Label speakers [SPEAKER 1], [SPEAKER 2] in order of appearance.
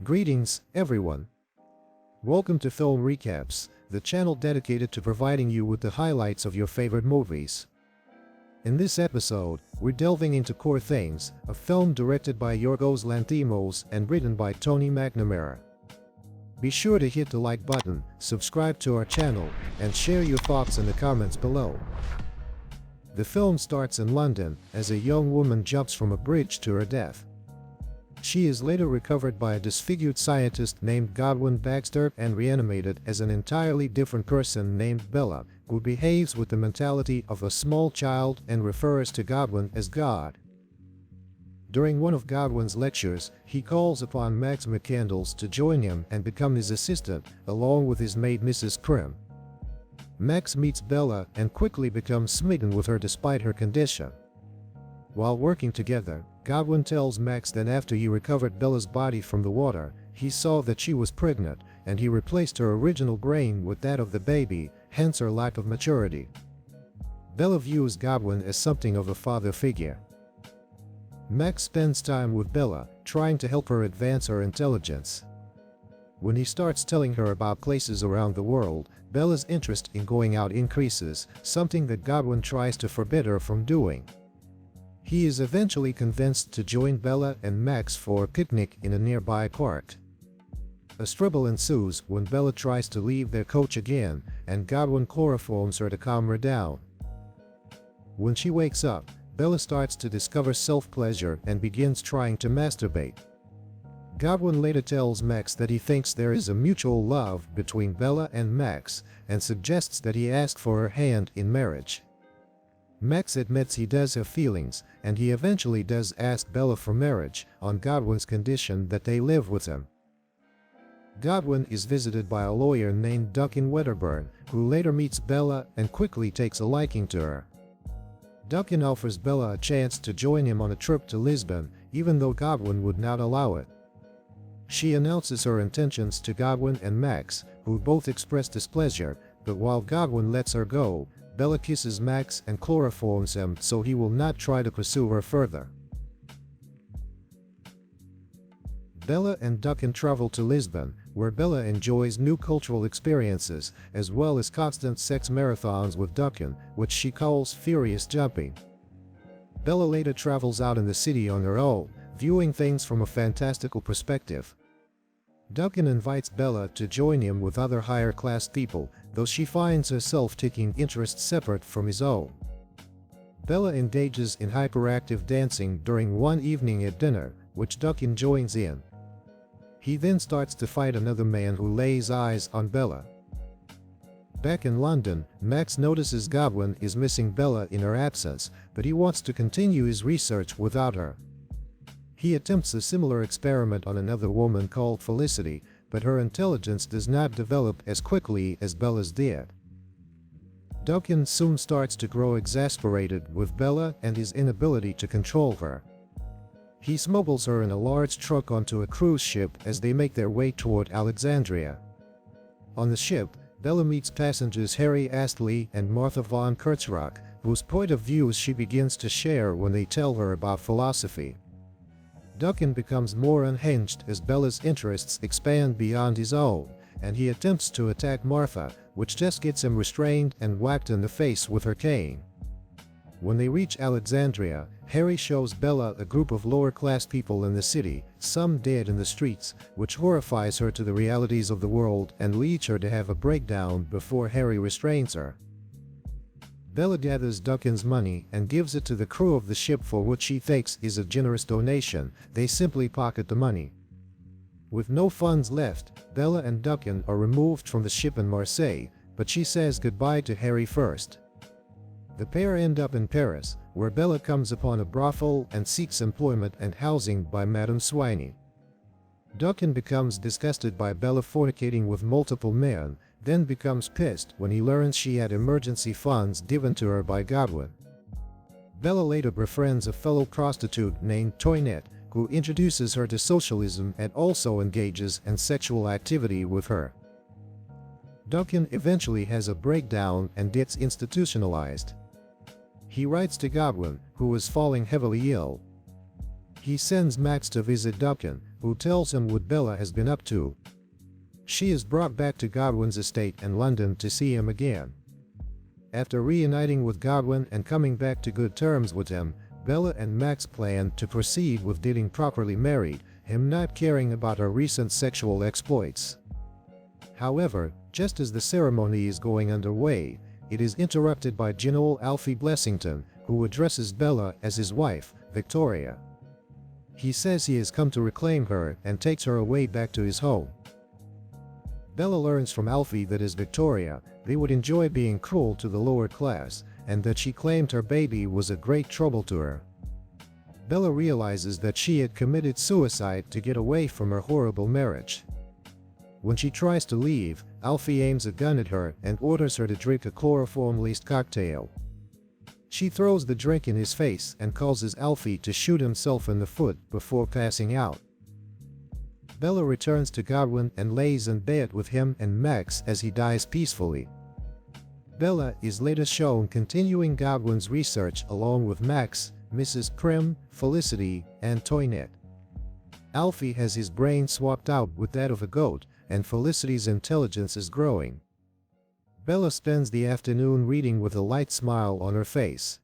[SPEAKER 1] Greetings, everyone. Welcome to Film Recaps, the channel dedicated to providing you with the highlights of your favorite movies. In this episode, we're delving into Core Things, a film directed by Yorgos Lanthimos and written by Tony McNamara. Be sure to hit the like button, subscribe to our channel, and share your thoughts in the comments below. The film starts in London as a young woman jumps from a bridge to her death. She is later recovered by a disfigured scientist named Bella Baxter and reanimated as an entirely different person named Bella, who behaves with the mentality of a small child and refers to Godwin as God. During one of Godwin's lectures, he calls upon Max McCandles to join him and become his assistant, along with his maid Mrs. Krim. Max meets Bella and quickly becomes smitten with her despite her condition. While working together, Godwin tells Max that after he recovered Bella's body from the water, he saw that she was pregnant, and he replaced her original brain with that of the baby, hence her lack of maturity. Bella views Godwin as something of a father figure. Max spends time with Bella, trying to help her advance her intelligence. When he starts telling her about places around the world, Bella's interest in going out increases, something that Godwin tries to forbid her from doing. He is eventually convinced to join Bella and Max for a picnic in a nearby park. A struggle ensues when Bella tries to leave their coach again, and Godwin chloroforms her to calm her down. When she wakes up, Bella starts to discover self-pleasure and begins trying to masturbate. Godwin later tells Max that he thinks there is a mutual love between Bella and Max, and suggests that he ask for her hand in marriage. Max admits he does have feelings, and he eventually does ask Bella for marriage, on Godwin's condition that they live with him. Godwin is visited by a lawyer named Duncan Wedderburn, who later meets Bella and quickly takes a liking to her. Duncan offers Bella a chance to join him on a trip to Lisbon, even though Godwin would not allow it. She announces her intentions to Godwin and Max, who both express displeasure, but while Godwin lets her go, Bella kisses Max and chloroforms him so he will not try to pursue her further. Bella and Duncan travel to Lisbon, where Bella enjoys new cultural experiences, as well as constant sex marathons with Duncan, which she calls furious jumping. Bella later travels out in the city on her own, viewing things from a fantastical perspective. Duncan invites Bella to join him with other higher-class people, though she finds herself taking interests separate from his own. Bella engages in hyperactive dancing during one evening at dinner, which Duncan joins in. He then starts to fight another man who lays eyes on Bella. Back in London, Max notices Godwin is missing Bella in her absence, but he wants to continue his research without her. He attempts a similar experiment on another woman called Felicity, but her intelligence does not develop as quickly as Bella's did. Duncan soon starts to grow exasperated with Bella and his inability to control her. He smuggles her in a large truck onto a cruise ship as they make their way toward Alexandria. On the ship, Bella meets passengers Harry Astley and Martha von Kurzrock, whose point of views she begins to share when they tell her about philosophy. Duncan becomes more unhinged as Bella's interests expand beyond his own, and he attempts to attack Martha, which just gets him restrained and whacked in the face with her cane. When they reach Alexandria, Harry shows Bella a group of lower-class people in the city, some dead in the streets, which horrifies her to the realities of the world and leads her to have a breakdown before Harry restrains her. Bella gathers Duncan's money and gives it to the crew of the ship for what she thinks is a generous donation. They simply pocket the money. With no funds left, Bella and Duncan are removed from the ship in Marseille, but she says goodbye to Harry first. The pair end up in Paris, where Bella comes upon a brothel and seeks employment and housing by Madame Swiney. Duncan becomes disgusted by Bella fornicating with multiple men, then becomes pissed when he learns she had emergency funds given to her by Godwin. Bella later befriends a fellow prostitute named Toinette, who introduces her to socialism and also engages in sexual activity with her. Duncan eventually has a breakdown and gets institutionalized. He writes to Godwin, who is falling heavily ill. He sends Max to visit Duncan, who tells him what Bella has been up to. She is brought back to Godwin's estate in London to see him again. After reuniting with Godwin and coming back to good terms with him, Bella and Max plan to proceed with getting properly married, him not caring about her recent sexual exploits. However, just as the ceremony is going underway, it is interrupted by General Alfie Blessington, who addresses Bella as his wife, Victoria. He says he has come to reclaim her and takes her away back to his home. Bella learns from Alfie that as Victoria, they would enjoy being cruel to the lower class, and that she claimed her baby was a great trouble to her. Bella realizes that she had committed suicide to get away from her horrible marriage. When she tries to leave, Alfie aims a gun at her and orders her to drink a chloroform-laced cocktail. She throws the drink in his face and causes Alfie to shoot himself in the foot before passing out. Bella returns to Godwin and lays in bed with him and Max as he dies peacefully. Bella is later shown continuing Godwin's research along with Max, Mrs. Prim, Felicity, and Toinette. Alfie has his brain swapped out with that of a goat, and Felicity's intelligence is growing. Bella spends the afternoon reading with a light smile on her face.